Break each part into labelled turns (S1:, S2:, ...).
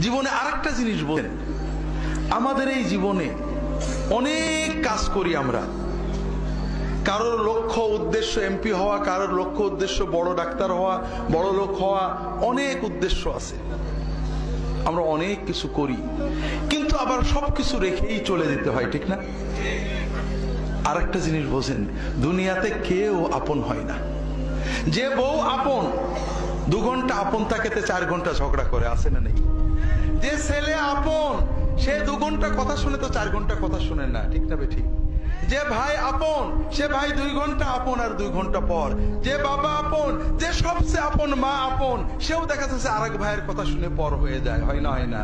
S1: জীবনে আরেকটা জিনিস বলেন, আমাদের এই জীবনে অনেক কাজ করি আমরা। কারোর লক্ষ্য উদ্দেশ্য এমপি হওয়া, কারোর লক্ষ্য উদ্দেশ্য বড় ডাক্তার হওয়া, বড় লোক হওয়া, অনেক উদ্দেশ্য আছে। আমরা অনেক কিছু করি, কিন্তু আবার সবকিছু রেখেই চলে যেতে হয়, ঠিক না? আরেকটা জিনিস বোঝেন, দুনিয়াতে কেউ আপন হয় না। যে বউ আপন, 2 ঘন্টা আপন থাকেতে 4 ঘন্টা ঝগড়া করে, আছে না নেই? যে ছেলে আপন, সে 2 ঘন্টা কথা শুনে তো 4 ঘন্টা কথা শুনে না, ঠিক না ঠিক? যে ভাই আপন, সে ভাই 2 ঘন্টা আপন আর 2 ঘন্টা পর। যে বাবা আপন, যে সবচেয়ে আপন মা আপন, সেও দেখা যাচ্ছে আরেক ভাইয়ের কথা শুনে পর হয়ে যায়, হয় না? হয় না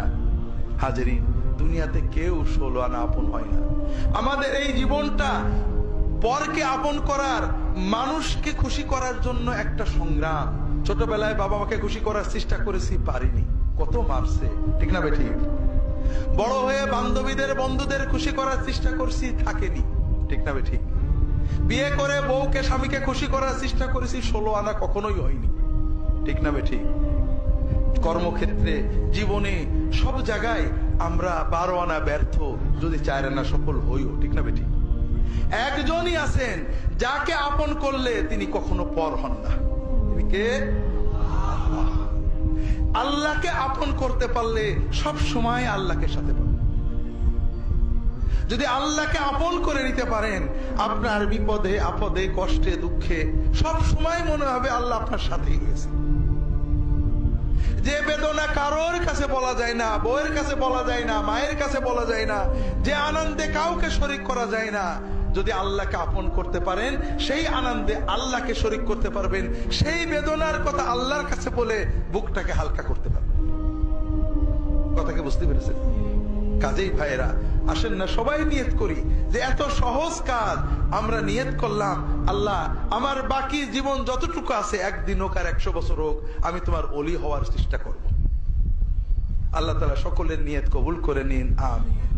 S1: হাজেরিন, দুনিয়াতে কেউ 16 আনা আপন হয় না। আমাদের এই জীবনটা পরকে আপন করার, মানুষকে খুশি করার জন্য একটা সংগ্রাম। ছোটবেলায় বাবা মাকে খুশি করার চেষ্টা করেছি, পারিনি, কত মারছে, ঠিক না ঠিক? বড় হয়ে বান্ধবীদের বন্ধুদের খুশি করার চেষ্টা করছি, থাকেনি, ঠিক না ঠিক? বিয়ে করে বউকে স্বামীকে খুশি করার চেষ্টা করেছি, 16 আনা কখনোই হয়নি, ঠিক না ঠিক? কর্মক্ষেত্রে, জীবনে, সব জায়গায় আমরা 12 আনা ব্যর্থ, যদি 4 আনা সফল হইও, ঠিক না ঠিক? একজনই আছেন যাকে আপন করলে তিনি কখনো পর হন না। তিনি কে? আল্লাহকে আপন করতে পারলে সব সময় আল্লাহকে সাথে পাবেন। যদি আল্লাহকে আপন করে নিতে পারেন, আপনার বিপদে আপদে কষ্টে দুঃখে সব সময় মনে হবে আল্লাহ আপনার সাথেই রয়েছে। যে বেদনা কারোর কাছে বলা যায় না, বউয়ের কাছে বলা যায় না, মায়ের কাছে বলা যায় না, যে আনন্দে কাউকে শরীক করা যায় না, যদি আল্লাহকে আপন করতে পারেন, সেই আনন্দে আল্লাহকে শরীক করতে পারবেন, সেই বেদনার কথা আল্লাহর কাছে বলে বুকটাকে হালকা করতে পারবেন। কথাকে বুঝতে পেরেছেন? কাজেই ভাইয়েরা, আসেন না সবাই নিয়ত করি যে এত সহজ কাজ আমরা নিয়ত করলাম, আল্লাহ আমার বাকি জীবন যতটুকু আছে, 1 দিন হোক আর 100 বছর হোক, আমি তোমার ওলি হওয়ার চেষ্টা করব। আল্লাহ তাআলা সকলের নিয়ত কবুল করে নিন, আমিন।